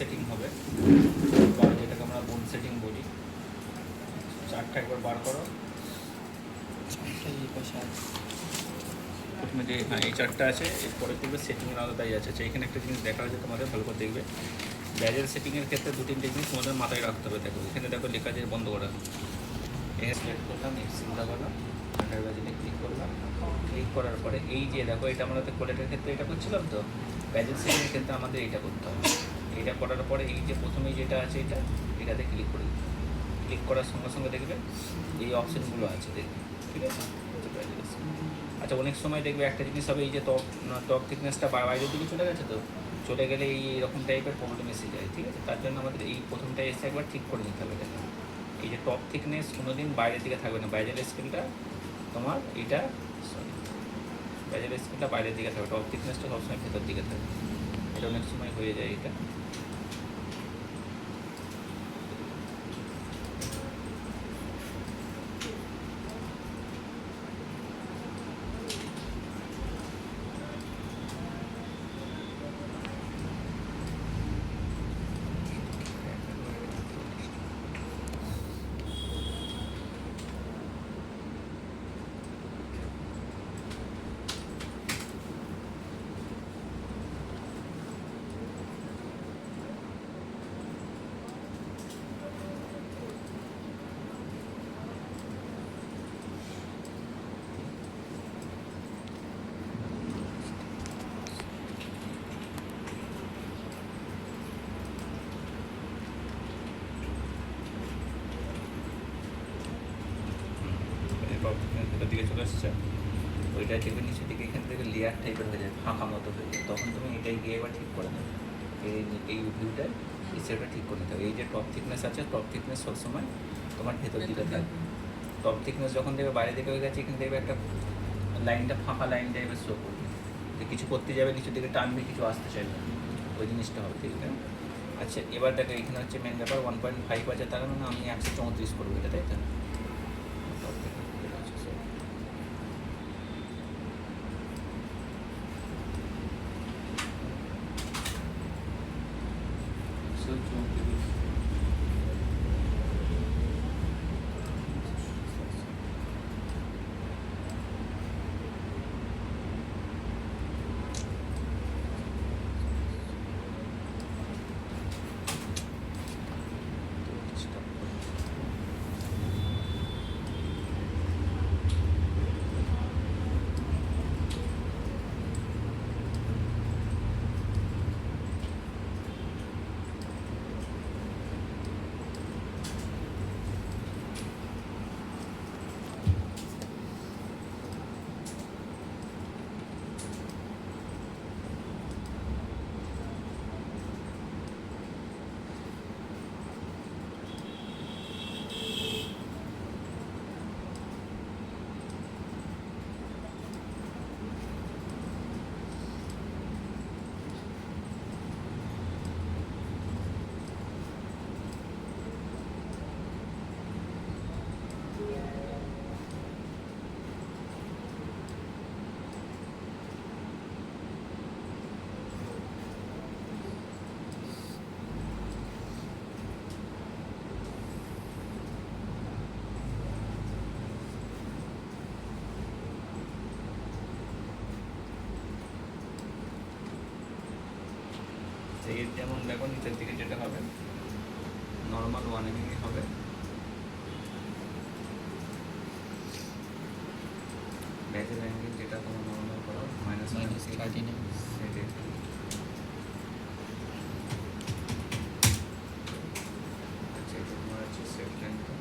Setting হবে, বা যেটাকে আমরা বোন সেটিং বলি। চারটা একবার বার করো। প্রথমে যে হ্যাঁ এই চারটা আছে, এরপরে করবে সেটিংয়ের আলাদাই আছে। এখানে একটা জিনিস দেখা হয়েছে তোমাদের, ভালো করে দেখবে। ব্যাজের সেটিংয়ের ক্ষেত্রে 2-3টে জিনিস তোমাদের মাথায় রাখতে হবে। দেখো এখানে দেখো লেখা আছে বন্ধ করা, এখানে সিলেক্ট করলাম, এক্সিল লাগালাম, আন্ডার ব্যাজেটে ক্লিক করলাম। ক্লিক করার পরে এই যে দেখো, এটা আমরা তো কোলেটের ক্ষেত্রে এটা করছিলাম, তো ব্যাজের সেটিংয়ের ক্ষেত্রে আমাদের এইটা করতে হবে। এইটা করার পরে এই যে প্রথমেই যেটা আছে এটাতে ক্লিক করে দিতে। ক্লিক করার সঙ্গে সঙ্গে দেখবে এই অপশানগুলো আছে, দেখবে, ঠিক আছে। আচ্ছা, অনেক সময় দেখবে একটা জিনিস হবে, এই যে টপ থিকনেসটা বাইরের দিকে চলে গেছে, তো চলে গেলে এই রকম টাইপের প্রবলেম এসে যায়, ঠিক আছে। তার জন্য আমাদের এই প্রথমটা এসে একবার ঠিক করে নিতে হবে। দেখো এই যে টপ থিকনেস কোনোদিন বাইরের দিকে থাকবে না, বাইরের স্কেলটা তোমার এইটা, সরি, বাইরের স্কেলটা বাইরের দিকে থাকবে, টপ থিকনেসটা সবসময় ভেতর দিকে থাকবে। এটা অনেক সময় হয়ে যায় এটা। ভেতর দিকে চলে আসছে, ওইটা দেখবে নিচের দিকে এখান থেকে লেয়ার টাইপের হয়ে যায়, ফাঁকা মতো হয়ে যায়। তখন তুমি এটাই গিয়ে এবার ঠিক করে নেবে, এই ভিউটা, এই সেটা ঠিক করে নিতে হবে। এই যে টপ থিকনেস আছে, টপ থিকনেস সবসময় তোমার ভেতর দিকে থাকবে। টপ থিকনেস যখন দেখবে বাইরে দিকে হয়ে গেছে, এখানে দেখবে একটা লাইনটা, ফাঁকা লাইন টাইপের শো করবে, যে কিছু করতে যাবে নিচের দিকে টানবে, কিছু আসতে চাইবে, ওই জিনিসটা হবে, ঠিক আছে। আচ্ছা, এবার দেখো এখানে হচ্ছে মেন ব্যাপার, 1.5 আছে, তার মানে আমি 134 করবো এটা, তাই তো। এর যেমন দেখো নিচের দিকে যেটা হবে নর্মাল 1 mm হবে, ব্যাজের অ্যাঙ্গেল যেটা তোমার নর্মাল করা -13 সেটা। আচ্ছা, এটা তোমার আছে সেট অ্যাঙ্গেল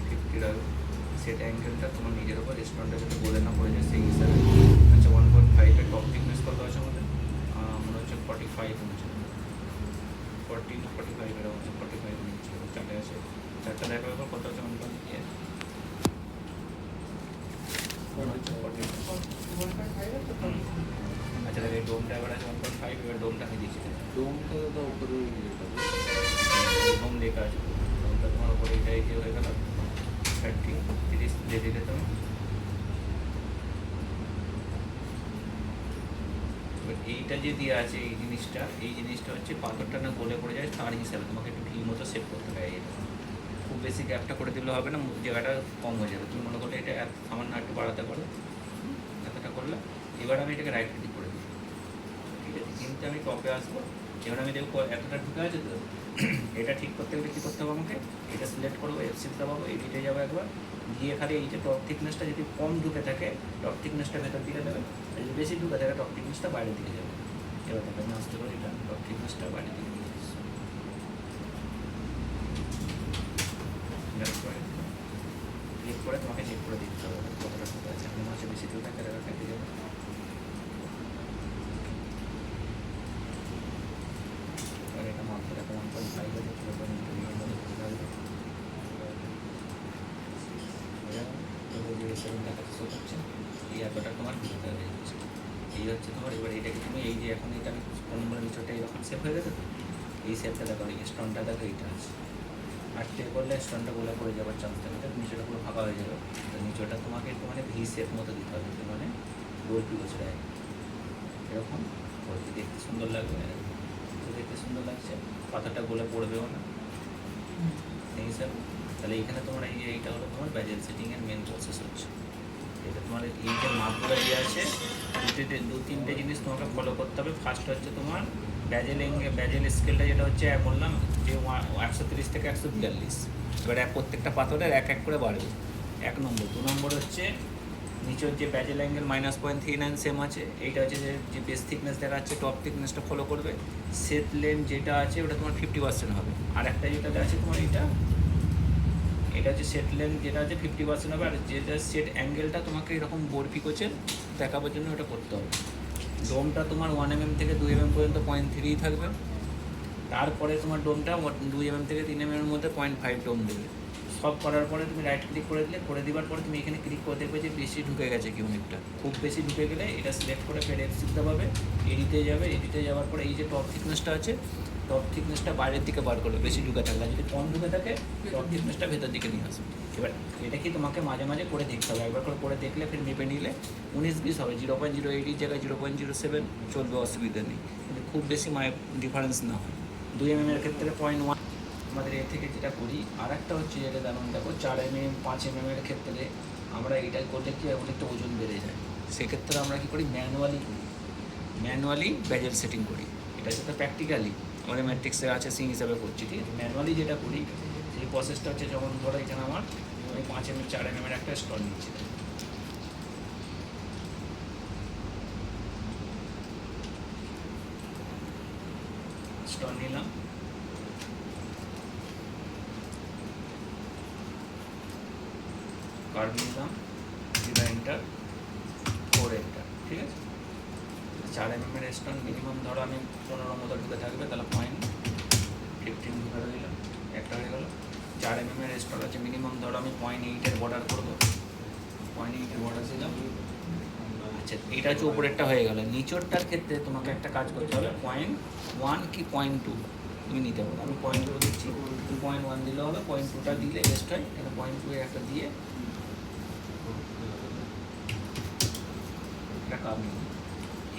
50 রাখো। সেট অ্যাঙ্গেলটা তোমার নিজের উপর, রেস্টুরেন্টে যদি বলে না পড়ে যায় সেই হিসাবে। আচ্ছা, 1.5 এর টপ থিকনেস কত আছে আমাদের? মনে হচ্ছে 45 হচ্ছে, 40 না 45 এরকম হচ্ছে, 45 হচ্ছে। চারটে আছে, চারটা দেখার পর কত আছে? 1.5 আচ্ছা, এই ডোমটা এবার আছে 1.5, এবার ডোমটা আমি দিচ্ছি। ডোমটা তো উপরে ডোম লেখা আছে, ডোমটা তোমার উপরে এটাই যে হয়ে গেল 30 দিয়ে দিলে তুমি এবার এইটা যে দেওয়া আছে এই জিনিসটা হচ্ছে পাথরটা না গলে পড়ে যায় তার হিসাবে তোমাকে একটু ভি মতো সেট করতে হবে এটা। খুব বেশি গ্যাপটা করে দিলে হবে না, জায়গাটা কম হয়ে যাবে। তুমি মনে করলে এটা সামান্য একটু বাড়াতে পারো, এতটা করলে। এবার আমি এটাকে রাইট ক্লিক করে দিই, ঠিক আছে। কিন্তু আমি টপে আসবো, এবার আমি দেখবো এতটা ঢুকে আছে তো। এটা ঠিক করতে গেলে কী করতে হবে আমাকে, এটা সিলেক্ট করবো, F6 দাবাবো, এডিটে যাবো একবার, গিয়ে খালি এই যে টপ থিকনেসটা যদি কম ঢুকে থাকে টপ থিকনেসটা ভেতর দিকে দেবে, আর যদি বেশি ঢুকে থাকে টপ থিকনেসটা বাইরের দিকে যাবে। এবার তাকে আমি আসতে পারি, এটা টপ থিকনেসটা বাইরের দিকে নিয়ে আসছি। ক্লিক করে তোমাকে চেক করে দিতে হবে কতটা ঢুকে আছে। মনে হচ্ছে বেশি ঢুকে থাকে, এটা কেটে যাবে। আর এটা মাত্র দেখো 1.5 আছে, 0.2 মধ্যে ঢুকে আসবে। এই এতটা তোমার ঢুকতে হবে, এই হচ্ছে তোমার। এবার এটাকে তুমি এই যে এখন এটা আমি নম্বরের নিচটা এরকম সেভ হয়ে গেছে তো, এই সেভটা দেখো, এই স্টোনটা দেখো এইটা আছে। আর টে করলে স্টোনটা গোলা পড়ে যাওয়ার চান্স থাকে, নিচেটা পুরো ফাঁকা হয়ে যাবে। তো নিচটা তোমাকে একটু মানে ভি সেভ মতো দিতে হবে, মানে গোল পিকোচ রায় এরকম করতে দেখতে সুন্দর লাগবে। তো দেখতে সুন্দর লাগছে, পাতাটা গোলা পড়বেও না এই হিসাবে। তাহলে এইখানে তোমার এইটা হলো তোমার ব্যাজেল সেটিংয়ের মেন প্রসেস হচ্ছে এটা। তোমার এই যে মাপগুলো যে আছে দু তিনটে জিনিস তোমাকে ফলো করতে হবে। ফার্স্ট হচ্ছে তোমার ব্যাজেল স্কেলটা, যেটা হচ্ছে বললাম যে 130 থেকে 142। এবার প্রত্যেকটা পাথরের এক এক করে বাড়বে, 1 নম্বর। 2 নম্বর হচ্ছে নিচের যে ব্যাজেল অ্যাঙ্গেল -0.39 সেম আছে, এইটা হচ্ছে যে বেস থিকনেস দেখাচ্ছে টপ থিকনেসটা ফলো করবে। সেট লেন্থ যেটা আছে ওটা তোমার 50% হবে। আর একটা যেটা আছে তোমার এটা হচ্ছে সেট লেন্থ যেটা আছে 50% হবে। আর যেটা সেট অ্যাঙ্গেলটা তোমাকে এরকম বোর পিকোচের দেখাবার জন্য ওটা করতে হবে। ডোমটা তোমার 1 mm থেকে 2 mm পর্যন্ত 0.3 থাকবে। তারপরে তোমার ডোমটা 2 mm থেকে 3 mm এর মধ্যে 0.5 ডোম দেবে। সব করার পরে তুমি রাইট ক্লিক করে দিলে, করে দেওয়ার পরে তুমি এখানে ক্লিক করে দেখবে যে বেশি ঢুকে গেছে কি অনেকটা। খুব বেশি ঢুকে গেলে এটা সিলেক্ট করে ফের F6 দাবাবে, এডিটে যাবে, এডিটে যাওয়ার পরে এই যে টপ থিকনেসটা আছে টপ থিকনেসটা বাইরের দিকে বার করবে বেশি ঢুকে থাকলে। যদি কম ঢুকে থাকে টপ থিকনেসটা ভেতর দিকে নিয়ে আসবে। এবার এটা কি তোমাকে মাঝে মাঝে করে দেখতে হবে, একবার করে দেখলে ফের মেপে নিলে 19-20 হবে। 0.08 জায়গায় 0.07 চলবে, অসুবিধা নেই। কিন্তু খুব বেশি ডিফারেন্স না হয়। 2 mm এর ক্ষেত্রে 0.1 আমাদের এর থেকে যেটা করি। আর একটা হচ্ছে যেটা যেমন দেখো 4 mm 5 mm এর ক্ষেত্রে আমরা এটা করলে কি অনেকটা ওজন বেড়ে যায়। সেক্ষেত্রে আমরা কী করি, ম্যানুয়ালি ব্যাজেল সেটিং করি। এটা সাথে প্র্যাকটিক্যালি আমাদের ম্যাট্রিক্সে আছে সিং হিসাবে করছি, ঠিক আছে। ম্যানুয়ালি যেটা করি সেই প্রসেসটা হচ্ছে, যেমন ধরো এখানে আমার আমি 5 mm 4 mm এর একটা স্টোন নিচ্ছি, স্টোন নিলাম, কার্ভ নিলাম, জিরো এন্টার, 4 এন্টার, ঠিক আছে। 4 mm এর স্টোন মিনিমাম ধরো আমি 15 মতো ঢুকে থাকবে, তাহলে 0.15 ঢুকে দিলাম, একটা হয়ে গেলো। 4 mm এর স্টোন আছে মিনিমাম ধরো আমি 0.8 বর্ডার করবো, 0.8 বর্ডার দিলাম। আচ্ছা, এইটা হচ্ছে উপরেরটা হয়ে গেল। নিচরটার ক্ষেত্রে তোমাকে একটা কাজ করতে হবে, 0.1 কি 0.2 তুমি নিতে পারো। আমি 0.2 দিচ্ছি, 2.1 দিলেও হবে, 0.2টা দিলে বেস্ট হয়। এখানে 0.2 একটা দিয়ে একটা কাপ নিই,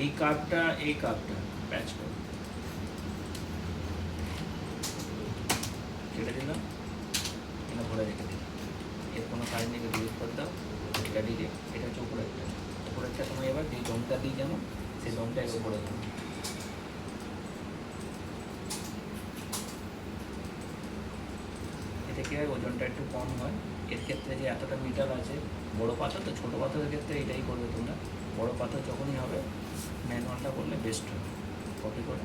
এই কাপটা প্যাচ করো, কেটে দিলাম, এটা ভরে রেখে দিই। এর কোনো কাজ নেই, ডিলিট করে দাও, এটা ডিলিট। এটা হচ্ছে উপরেরটা তোমার। এবার যে দমটা দিই যেমন সেই দমটা এর উপরে দাও। এতে কী হয়, ওজনটা একটু কম হয়। এর ক্ষেত্রে যে এতটা মিটার আছে, বড়ো পাথর তো, ছোটো পাথরের ক্ষেত্রে এটাই করবে তোমরা। বড়ো পাথর যখনই হবে ম্যানুয়ালটা করলে বেস্ট হবে। কপি করে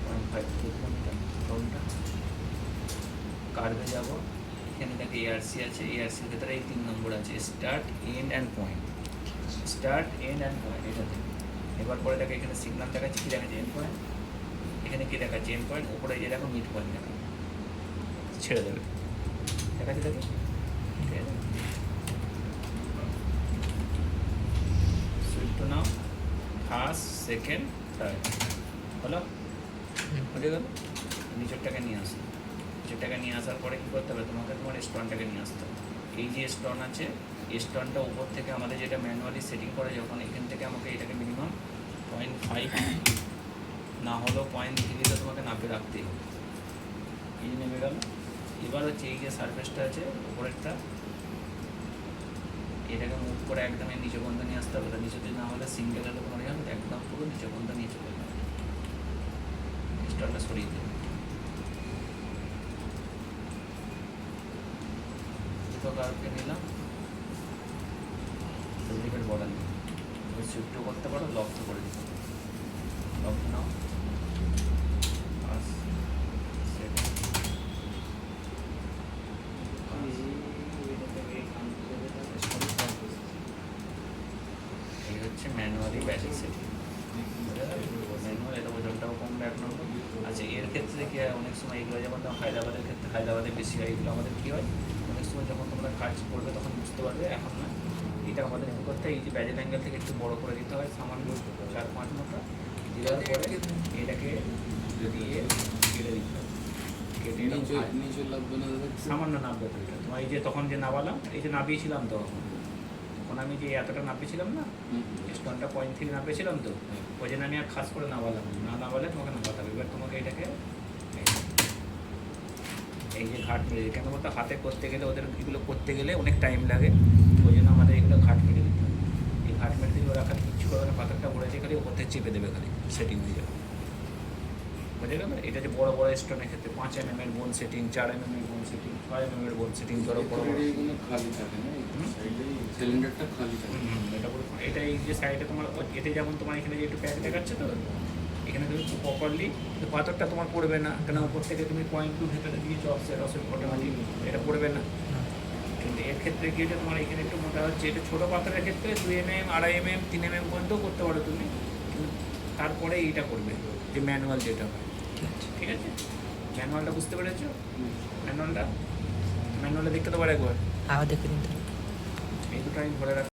0.5 কিলোমিটার ডোমটা, কার্ভে যাবো। এখানে দেখো ARC আছে, ARCর ভেতরে এই 3 নম্বর আছে, স্টার্ট এন্ড অ্যান্ড পয়েন্ট। এটাতে এবার পরে দেখো এখানে সিগনাল দেখাচ্ছে, কী দেখাচ্ছে, এন্ড পয়েন্ট। এখানে কী দেখাচ্ছে, এন্ড পয়েন্ট। ওপরে যে দেখো মিড পয়েন্ট দেখা, ছেড়ে দেবে, দেখাচ্ছে দেখি, ঠিক আছে। Sweet to now, first, second, third হলো, হয়ে গেল। নিচেরটাকে নিয়ে আসার পরে কী করতে হবে, তোমার স্টোনটাকে নিয়ে আসতে হবে। এই যে স্টোন আছে, স্টোনটা উপর থেকে আমাদের যেটা ম্যানুয়ালি সেটিং করে, যখন এখান থেকে আমাকে এটাকে মিনিমাম 0.5 না হলেও 0.3 তো তোমাকে নাপে রাখতেই হবে। এই নেমে গেল। এবার হচ্ছে এই যে সারফেসটা আছে উপরেরটা, এটাকে মুভ করে একদম এই নিচে পর্যন্ত নিয়ে আসতে হবে। নিচে যদি না হলে সিঙ্গেল হলে তোমার এখানে একদম পুরো নিচে পর্যন্ত নিয়ে চলে যাবে। স্টোনটা সরিয়ে দেবে। দুটো কার্ভকে নিলাম, ডুপ্লিকেট বর্ডার নিই, শিফটও করতে পারো, লক তো করে দিতে পারো। লক নাও, এই হচ্ছে ম্যানুয়ালি ব্যাজিক সেটিং। ম্যানুয়াল এটা ওজনটাও কমবে 1 নম্বর। আচ্ছা, এর ক্ষেত্রে কি হয়, অনেক সময় এগুলো যেমন হায়দ্রাবাদের ক্ষেত্রে, হায়দ্রাবাদে বেশি হয় এগুলো। আমাদের কী হয়, অনেক সময় যখন তোমরা কাজ করবে তখন বুঝতে পারবে, এখন না। এটা আমাদের কী করতে হয়, এই যে ব্যাজের অ্যাঙ্গেল থেকে একটু বড় করে দিতে হয়, সামান্য 4-5 মতো দেওয়ার পরে এটাকে দিয়ে কেটে দিতে হবে। কেটে সামান্য নামবে তো এটা তোমার। এই যে তখন যে নামালাম, এই যে নামিয়েছিলাম তো, তখন আমি যে এতটা নামিয়েছিলাম না, স্টোনটা 0.3 নামিয়েছিলাম তো, ওই জন্য আমি আর খাস করে নামালাম না। নামালে তোমাকে নামাতে হবে। এবার তোমাকে এটাকে এই যে ঘাট মেরে, কেন বলতো হাতে করতে গেলে, ওদের এগুলো করতে গেলে অনেক টাইম লাগে, ওই জন্য আমাদের এগুলো ঘাট মেরে দিতে হবে। এই ঘাট মেরে দিলে ওরা খালি কিচ্ছু করবে না, পাথরটা ভরে দিয়ে খালি ওপর থেকে চেপে দেবে, খালি সেটিং হয়ে যাবে। বুঝে গেল? এটা যে বড় বড় স্টোনের ক্ষেত্রে 5 mm এর বোন সেটিং, 4 mm এর বোন সেটিং, 6 mm এর বোন সেটিং, ধরো বড় বড় খালি থাকে না, সিলিন্ডারটা খালি থাকে। এটা পুরো, এটা এই যে সাইডে তোমার, এতে যেমন তোমার এখানে যে একটু প্যাক দেখাচ্ছে তো, এখানে তুমি প্রপারলি পাথরটা তোমার পড়বে না, কেন উপর থেকে তুমি 0.2 ভেতরে দিয়েছো অফসেট, অটোমেটিক এটা পড়বে না। কিন্তু এর ক্ষেত্রে কি হচ্ছে, তোমার এখানে একটু মোটা হচ্ছে। এটা ছোটো পাথরের ক্ষেত্রে 2 mm, 2.5 mm, 3 mm পর্যন্ত করতে পারো তুমি, কিন্তু তারপরে এইটা করবে যে ম্যানুয়াল যেটা হয়। ঠিক আছে, ম্যানুয়ালটা বুঝতে পেরেছো? ম্যানুয়ালটা দেখতে তো পারে একবার, দেখে নিতে। এই দুটো আমি ধরে রাখি।